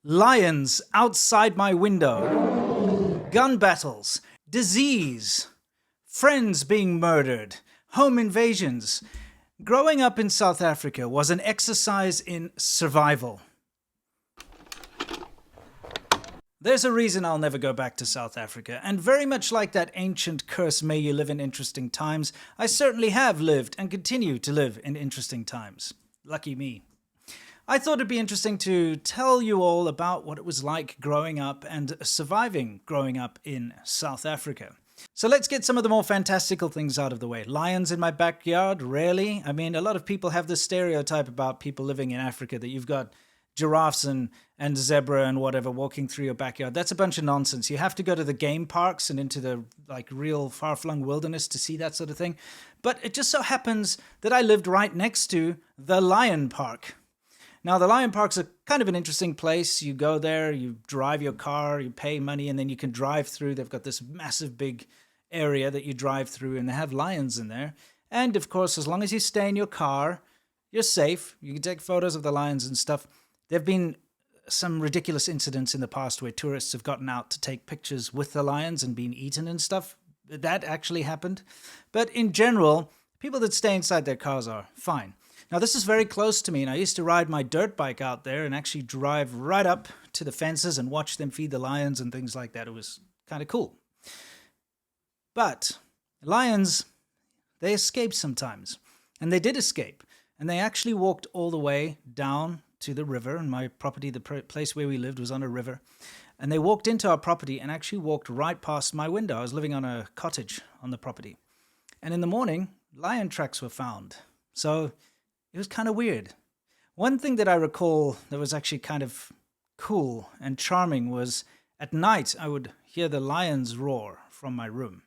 Lions outside my window, gun battles, disease, friends being murdered, home invasions. Growing up in South Africa was an exercise in survival. There's a reason I'll never go back to South Africa, and very much like that ancient curse, may you live in interesting times, I certainly have lived and continue to live in interesting times. Lucky me. I thought it'd be interesting to tell you all about what it was like growing up and surviving growing up in South Africa. So let's get some of the more fantastical things out of the way. Lions in my backyard? Rarely. I mean, a lot of people have this stereotype about people living in Africa that you've got giraffes and zebra and whatever walking through your backyard. That's a bunch of nonsense. You have to go to the game parks and into the real far-flung wilderness to see that sort of thing. But it just so happens that I lived right next to the lion park. Now, the lion park's a kind of an interesting place. You go there, you drive your car, you pay money, and then you can drive through. They've got this massive big area that you drive through, and they have lions in there. And, of course, as long as you stay in your car, you're safe. You can take photos of the lions and stuff. There have been some ridiculous incidents in the past where tourists have gotten out to take pictures with the lions and been eaten and stuff. That actually happened. But in general, people that stay inside their cars are fine. Now, this is very close to me, and I used to ride my dirt bike out there and actually drive right up to the fences and watch them feed the lions and things like that. It was kind of cool. But lions, they escape sometimes. And they did escape. And they actually walked all the way down to the river. And my property, the place where we lived, was on a river. And they walked into our property and actually walked right past my window. I was living on a cottage on the property. And in the morning, lion tracks were found. So it was kind of weird. One thing that I recall that was actually kind of cool and charming was at night I would hear the lions roar from my room.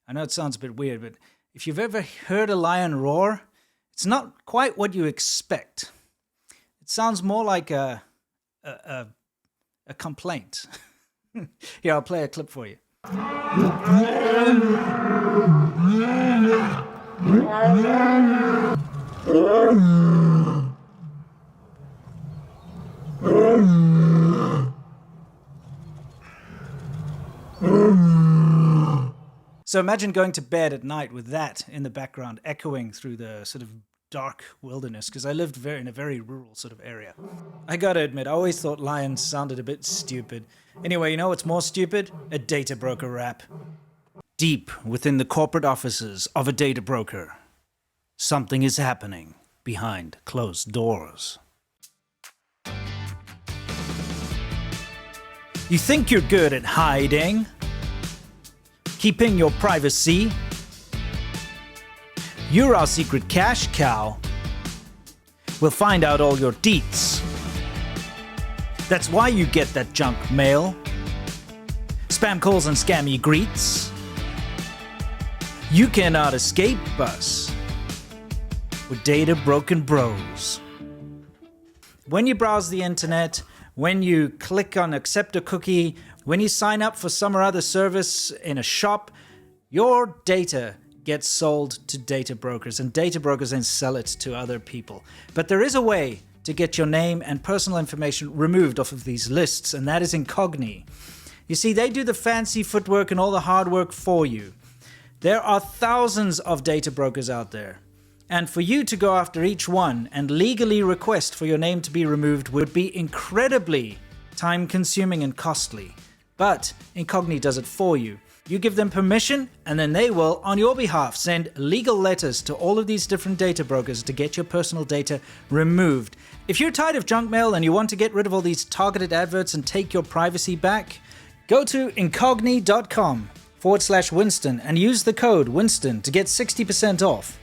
I know it sounds a bit weird, but if you've ever heard a lion roar, it's not quite what you expect. It sounds more like a complaint. Here, I'll play a clip for you. So imagine going to bed at night with that in the background, echoing through the sort of dark wilderness, because I lived in a very rural sort of area. I gotta admit, I always thought lions sounded a bit stupid. Anyway, you know what's more stupid? A data broker rap. Deep within the corporate offices of a data broker, something is happening behind closed doors. You think you're good at hiding? Keeping your privacy? You're our secret cash cow. We'll find out all your deets. That's why you get that junk mail, spam calls and scammy greets. You cannot escape us with data broken bros. When you browse the internet, when you click on accept a cookie, when you sign up for some or other service in a shop, your data gets sold to data brokers, and data brokers then sell it to other people. But there is a way to get your name and personal information removed off of these lists, and that is Incogni. You see, they do the fancy footwork and all the hard work for you. There are thousands of data brokers out there. And for you to go after each one and legally request for your name to be removed would be incredibly time-consuming and costly. But Incogni does it for you. You give them permission, and then they will, on your behalf, send legal letters to all of these different data brokers to get your personal data removed. If you're tired of junk mail and you want to get rid of all these targeted adverts and take your privacy back, go to incogni.com/Winston and use the code Winston to get 60% off.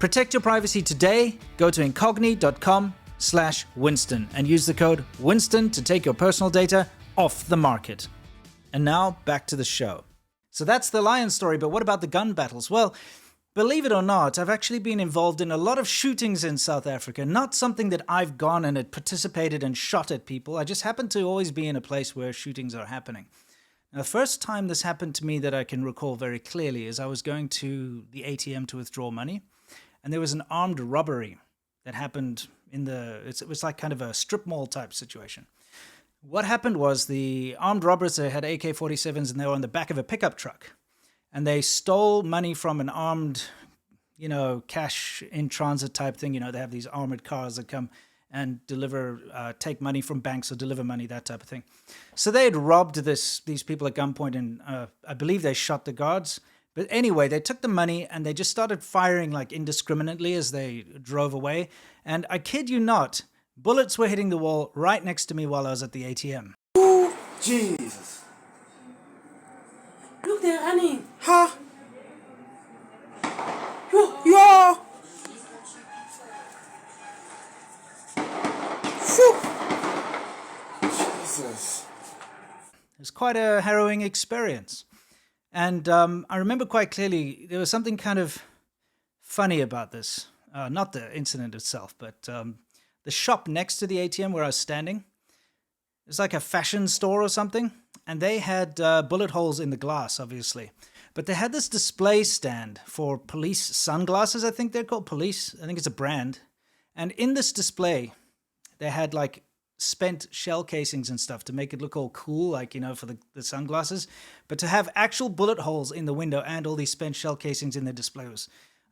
Protect your privacy today. Go to incogni.com/Winston and use the code Winston to take your personal data off the market. And now back to the show. So that's the lion story, but what about the gun battles? Well, believe it or not, I've actually been involved in a lot of shootings in South Africa. Not something that I've gone and had participated and shot at people. I just happen to always be in a place where shootings are happening. Now, the first time this happened to me that I can recall very clearly is I was going to the ATM to withdraw money, and there was an armed robbery that happened in it was like kind of a strip mall type situation. What happened was the armed robbers, they had AK-47s and they were on the back of a pickup truck. And they stole money from an armed, cash in transit type thing. They have these armored cars that come and deliver, take money from banks or deliver money, that type of thing. So they had robbed these people at gunpoint, and I believe they shot the guards. But anyway, they took the money and they just started firing like indiscriminately as they drove away. And I kid you not, bullets were hitting the wall right next to me while I was at the ATM. Ooh, Jesus. Look, they're running. Huh? Yo. Phew. Jesus. It was quite a harrowing experience. And I remember quite clearly there was something kind of funny about this. Not the incident itself, but the shop next to the ATM where I was standing. It was like a fashion store or something. And they had bullet holes in the glass, obviously. But they had this display stand for police sunglasses, I think they're called. Police, I think it's a brand. And in this display, they had like spent shell casings and stuff to make it look all cool, like, for the sunglasses. But to have actual bullet holes in the window and all these spent shell casings in the display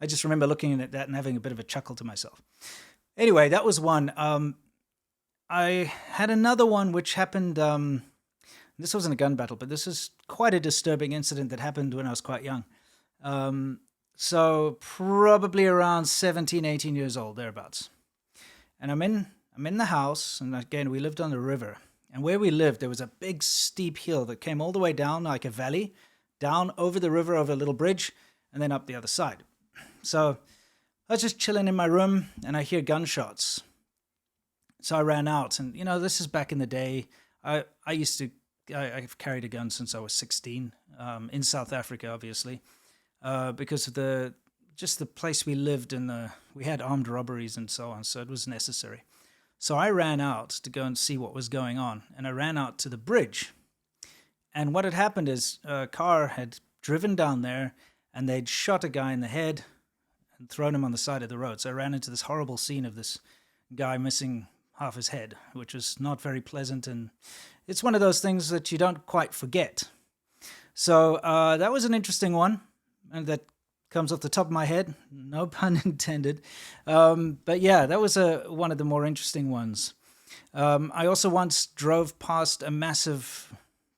I just remember looking at that and having a bit of a chuckle to myself. Anyway, that was one. I had another one which happened, this wasn't a gun battle, but this is quite a disturbing incident that happened when I was quite young. So probably around 17, 18 years old, thereabouts. And I'm in the house, and again, we lived on the river. And where we lived, there was a big steep hill that came all the way down like a valley, down over the river, over a little bridge, and then up the other side. So I was just chilling in my room, and I hear gunshots. So I ran out, and, this is back in the day. I've carried a gun since I was 16, in South Africa, obviously, because of the place we lived in. We had armed robberies and so on, so it was necessary. So I ran out to go and see what was going on, and I ran out to the bridge. And what had happened is a car had driven down there, and they'd shot a guy in the head and thrown him on the side of the road. So I ran into this horrible scene of this guy missing half his head, which was not very pleasant, and it's one of those things that you don't quite forget. So that was an interesting one, and that comes off the top of my head, no pun intended. But yeah, that was one of the more interesting ones. I also once drove past a massive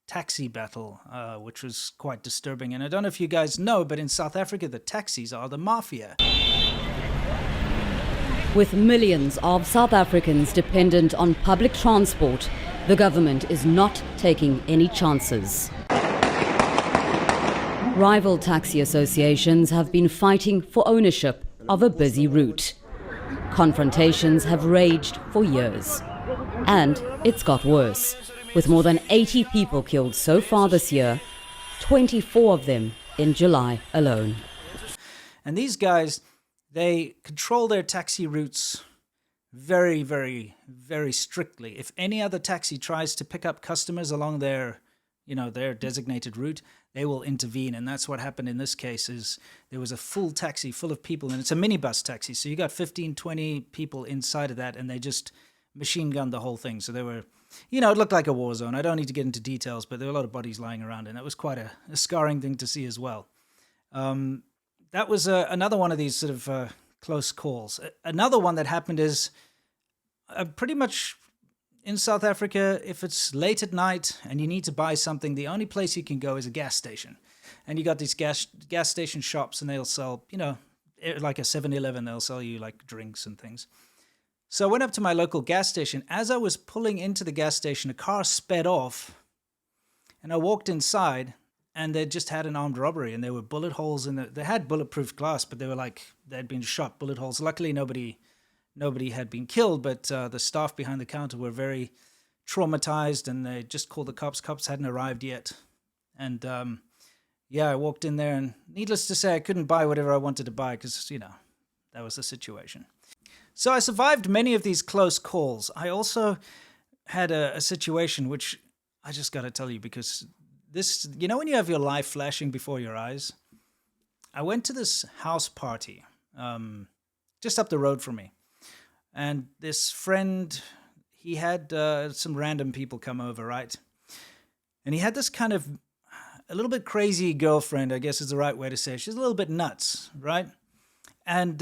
taxi battle, which was quite disturbing. And I don't know if you guys know, but in South Africa, the taxis are the mafia. With millions of South Africans dependent on public transport, the government is not taking any chances. Rival taxi associations have been fighting for ownership of a busy route. Confrontations have raged for years. And it's got worse, with more than 80 people killed so far this year, 24 of them in July alone. And these guys, they control their taxi routes very, very, very strictly. If any other taxi tries to pick up customers along their designated route, they will intervene. And that's what happened in this case. Is there was a full taxi full of people, and it's a minibus taxi. So you got 15, 20 people inside of that, and they just machine gunned the whole thing. So there were, it looked like a war zone. I don't need to get into details, but there were a lot of bodies lying around, and it was quite a scarring thing to see as well. That was another one of these sort of close calls. Another one that happened is pretty much in South Africa, if it's late at night and you need to buy something, the only place you can go is a gas station. And you got these gas station shops, and they'll sell, like a 7-Eleven, they'll sell you like drinks and things. So I went up to my local gas station. As I was pulling into the gas station, a car sped off, and I walked inside, and they just had an armed robbery, and there were bullet holes they had bulletproof glass, but they'd been shot, bullet holes. Luckily, nobody had been killed, but the staff behind the counter were very traumatized, and they just called the cops. Cops hadn't arrived yet. And I walked in there, and needless to say, I couldn't buy whatever I wanted to buy because, that was the situation. So I survived many of these close calls. I also had a situation which I just got to tell you, because this, when you have your life flashing before your eyes? I went to this house party just up the road from me. And this friend, he had some random people come over, right? And he had this kind of a little bit crazy girlfriend, I guess is the right way to say it. She's a little bit nuts, right? And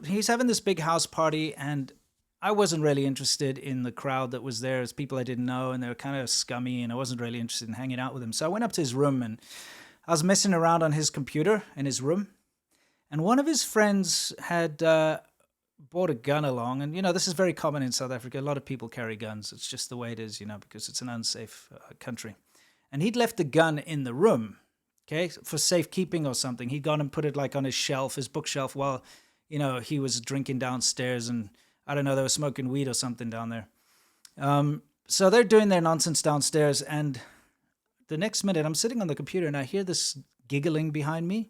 he's having this big house party, and I wasn't really interested in the crowd that was there. It's people I didn't know, and they were kind of scummy, and I wasn't really interested in hanging out with him. So I went up to his room, and I was messing around on his computer in his room. And one of his friends had brought a gun along. And, this is very common in South Africa. A lot of people carry guns. It's just the way it is, because it's an unsafe country. And he'd left the gun in the room, okay, for safekeeping or something. He'd gone and put it like on his shelf, his bookshelf, while, he was drinking downstairs. And I don't know, they were smoking weed or something down there. So they're doing their nonsense downstairs. And the next minute, I'm sitting on the computer and I hear this giggling behind me.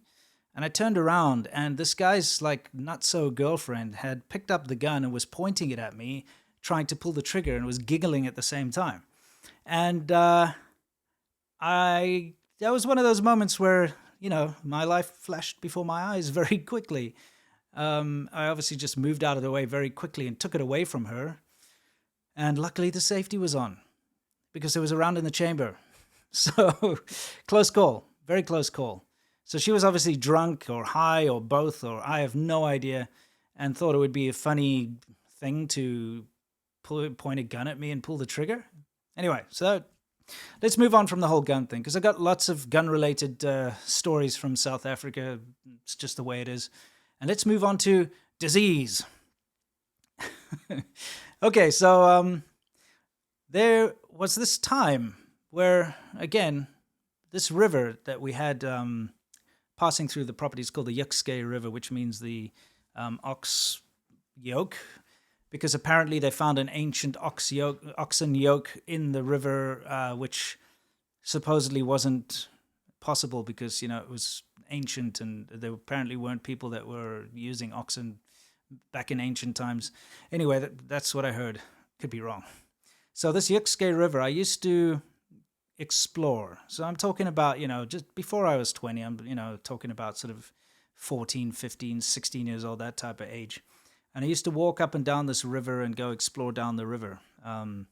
And I turned around, and this guy's not-so-girlfriend had picked up the gun and was pointing it at me, trying to pull the trigger, and was giggling at the same time. And that was one of those moments where, my life flashed before my eyes very quickly. I obviously just moved out of the way very quickly and took it away from her. And luckily the safety was on, because there was a round in the chamber. So, close call, very close call. So she was obviously drunk or high or both, or I have no idea, and thought it would be a funny thing to point a gun at me and pull the trigger. Anyway, so let's move on from the whole gun thing, because I've got lots of gun-related stories from South Africa. It's just the way it is. And let's move on to disease. Okay, so there was this time where, again, this river that we had passing through the property is called the Yukskay River, which means the ox yoke, because apparently they found an ancient oxen yoke in the river, which supposedly wasn't possible because, it was ancient, and there apparently weren't people that were using oxen back in ancient times. Anyway, that's what I heard. Could be wrong. So this Yukskay River, I used to explore. So I'm talking about, just before I was 20, I'm, talking about sort of 14, 15, 16 years old, that type of age. And I used to walk up and down this river and go explore down the river. And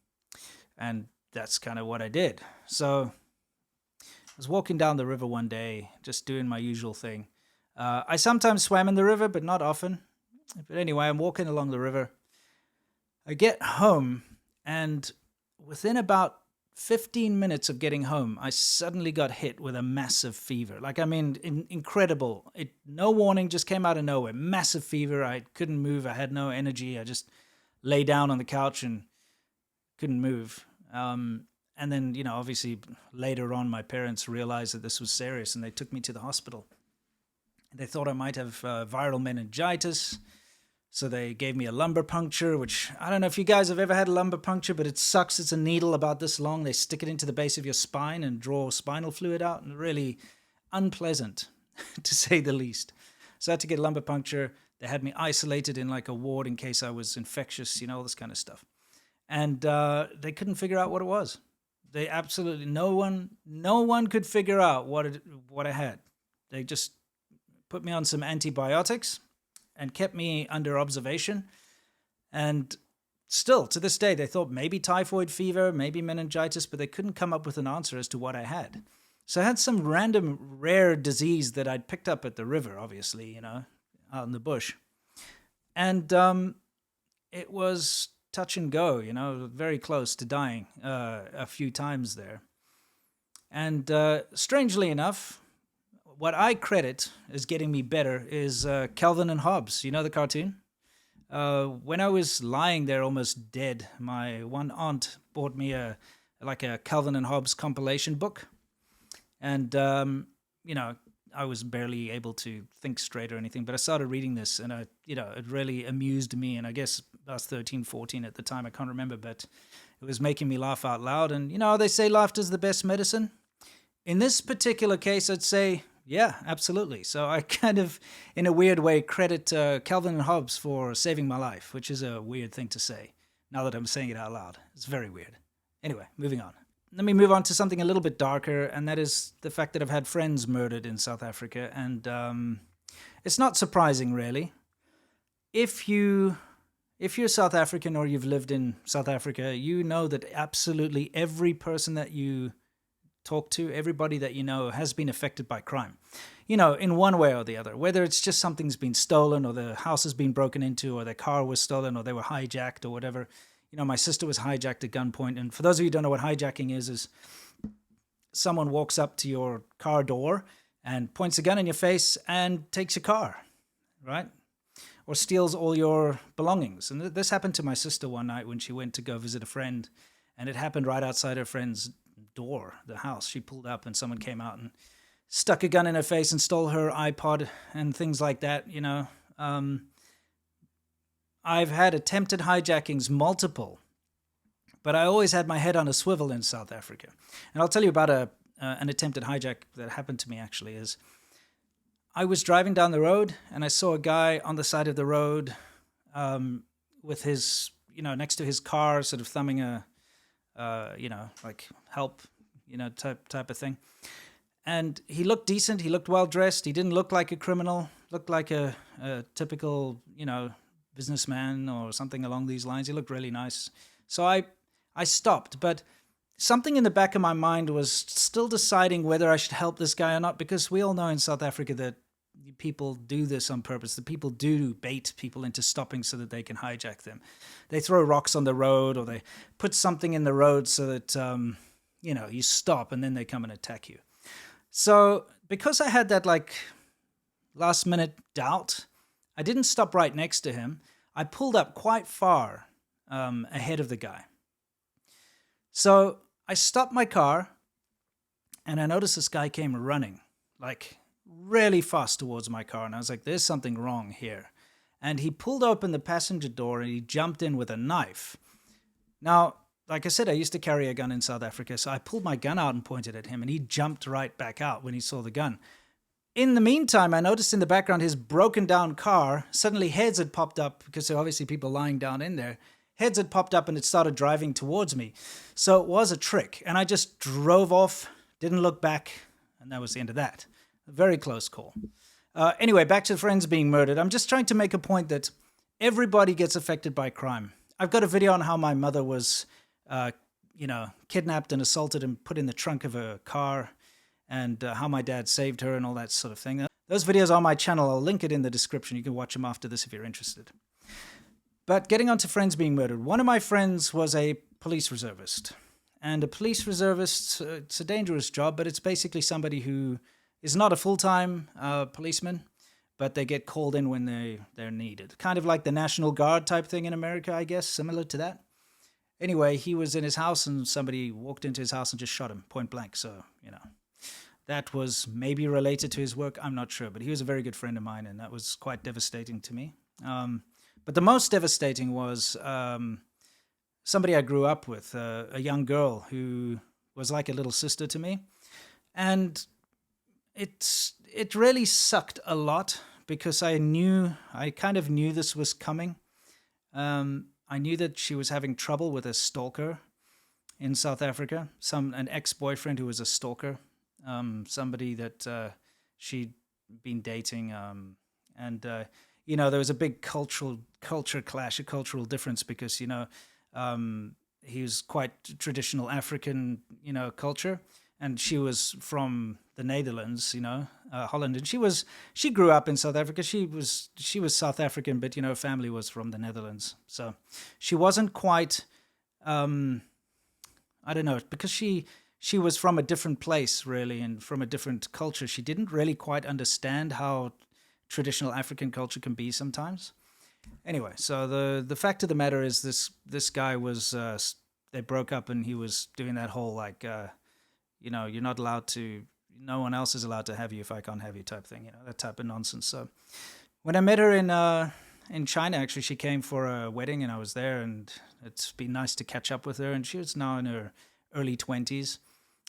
that's kind of what I did. So I was walking down the river one day, just doing my usual thing. I sometimes swam in the river, but not often. But anyway, I'm walking along the river. I get home, and within about 15 minutes of getting home, I suddenly got hit with a massive fever. Incredible. No warning, just came out of nowhere. Massive fever. I couldn't move. I had no energy. I just lay down on the couch and couldn't move. And then, obviously later on, my parents realized that this was serious, and they took me to the hospital. They thought I might have viral meningitis. So they gave me a lumbar puncture, which I don't know if you guys have ever had a lumbar puncture, but it sucks. It's a needle about this long. They stick it into the base of your spine and draw spinal fluid out, and really unpleasant, to say the least. So I had to get a lumbar puncture. They had me isolated in like a ward in case I was infectious, all this kind of stuff. And they couldn't figure out what it was. They absolutely, no one could figure out what I had. They just put me on some antibiotics and kept me under observation. And still, to this day, they thought maybe typhoid fever, maybe meningitis, but they couldn't come up with an answer as to what I had. So I had some random rare disease that I'd picked up at the river, obviously, out in the bush. And it was touch and go, very close to dying a few times there. And strangely enough, what I credit as getting me better is Calvin and Hobbes. You know the cartoon? When I was lying there almost dead, my one aunt bought me a Calvin and Hobbes compilation book. And, I was barely able to think straight or anything, but I started reading this, and it really amused me. And I guess I was 13, 14 at the time. I can't remember, but it was making me laugh out loud. And, they say laughter's the best medicine. In this particular case, I'd say, yeah, absolutely. So I kind of, in a weird way, credit Calvin and Hobbes for saving my life, which is a weird thing to say now that I'm saying it out loud. It's very weird. Anyway, moving on. Let me move on to something a little bit darker, and that is the fact that I've had friends murdered in South Africa. And it's not surprising, really. If you if you're South African or you've lived in South Africa, you know that absolutely every person that you talk to, everybody that you know has been affected by crime, in one way or the other, whether it's just something's been stolen or the house has been broken into or their car was stolen or they were hijacked or whatever. My sister was hijacked at gunpoint. And for those of you who don't know what hijacking is someone walks up to your car door and points a gun in your face and takes your car, right? Or steals all your belongings. And this happened to my sister one night when she went to go visit a friend, and it happened right outside her friend's door, the house. She pulled up and someone came out and stuck a gun in her face and stole her iPod and things like that, I've had attempted hijackings, multiple, but I always had my head on a swivel in South Africa. And I'll tell you about an attempted hijack that happened to me, actually. Is I was driving down the road and I saw a guy on the side of the road with his, next to his car, sort of thumbing a, like help, type of thing. And he looked decent. He looked well-dressed. He didn't look like a criminal. Looked like a typical, businessman or something along these lines. He looked really nice. So I stopped. But something in the back of my mind was still deciding whether I should help this guy or not, because we all know in South Africa that people do this on purpose. The people do bait people into stopping so that they can hijack them. They throw rocks on the road, or they put something in the road so that, you stop, and then they come and attack you. So because I had that last minute doubt, I didn't stop right next to him. I pulled up quite far ahead of the guy. So I stopped my car and I noticed this guy came running really fast towards my car. And I was like, there's something wrong here. And he pulled open the passenger door and he jumped in with a knife. Now, like I said, I used to carry a gun in South Africa, so I pulled my gun out and pointed at him, and he jumped right back out when he saw the gun. In the meantime, I noticed in the background his broken down car, suddenly heads had popped up, because there were obviously people lying down in there. Heads had popped up and it started driving towards me. So it was a trick, and I just drove off, didn't look back, and that was the end of that. A very close call. Anyway, back to friends being murdered. I'm just trying to make a point that everybody gets affected by crime. I've got a video on how my mother was kidnapped and assaulted and put in the trunk of a car, and how my dad saved her and all that sort of thing. Those videos are on my channel. I'll link it in the description. You can watch them after this if you're interested. But getting on to friends being murdered. One of my friends was a police reservist. And a police reservist, it's a dangerous job, but it's basically somebody who is not a full-time policeman, but they get called in when they're needed. Kind of like the National Guard type thing in America, I guess, similar to that. Anyway, he was in his house and somebody walked into his house and just shot him point blank. So, that was maybe related to his work. I'm not sure, but he was a very good friend of mine, and that was quite devastating to me. But the most devastating was somebody I grew up with, a young girl who was like a little sister to me. And it really sucked a lot, because I kind of knew this was coming. I knew that she was having trouble with a stalker in South Africa, an ex-boyfriend who was a stalker, somebody that she'd been dating, and there was a big culture clash, a cultural difference, because he was quite traditional African, culture, and she was from the Netherlands, Holland, and she grew up in South Africa. She was South African, but her family was from the Netherlands, so she wasn't quite. I don't know, because she was from a different place, really, and from a different culture. She didn't really quite understand how traditional African culture can be sometimes. Anyway, so the fact of the matter is, this guy was they broke up, and he was doing that whole you're not allowed to. No one else is allowed to have you if I can't have you type thing, that type of nonsense. So when I met her in China, actually, she came for a wedding and I was there, and it's been nice to catch up with her. And she was now in her early 20s.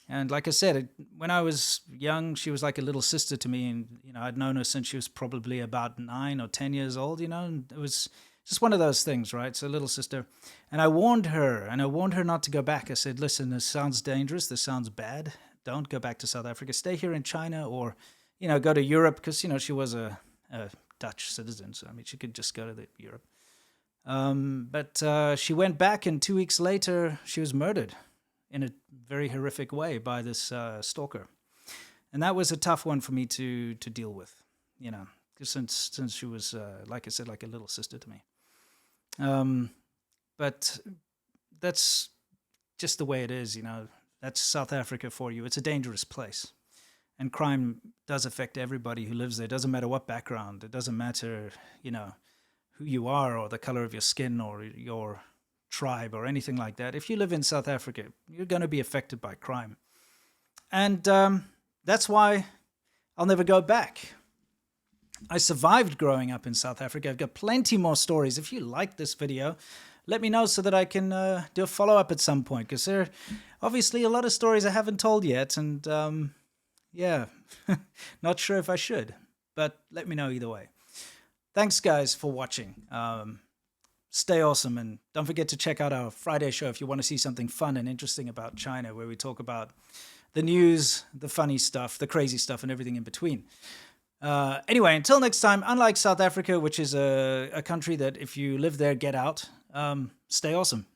And like I said, when I was young, she was like a little sister to me. And, I'd known her since she was probably about 9 or 10 years old, and it was just one of those things, right? So little sister. And I warned her not to go back. I said, listen, this sounds dangerous. This sounds bad. Don't go back to South Africa. Stay here in China, or, go to Europe, because, she was a Dutch citizen. So, she could just go to Europe. But she went back, and 2 weeks later, she was murdered in a very horrific way by this stalker. And that was a tough one for me to deal with, you know, since she was, like I said, like a little sister to me. But that's just the way it is, you know. That's South Africa for you. It's a dangerous place. And crime does affect everybody who lives there. It doesn't matter what background. It doesn't matter, you know, who you are or the color of your skin or your tribe or anything like that. If you live in South Africa, you're going to be affected by crime. And that's why I'll never go back. I survived growing up in South Africa. I've got plenty more stories. If you like this video, let me know so that I can do a follow-up at some point, because there are obviously a lot of stories I haven't told yet, and yeah, not sure if I should, but let me know either way. Thanks, guys, for watching. Stay awesome, and don't forget to check out our Friday show if you want to see something fun and interesting about China, where we talk about the news, the funny stuff, the crazy stuff, and everything in between. Anyway, until next time, unlike South Africa, which is a country that if you live there, get out, stay awesome.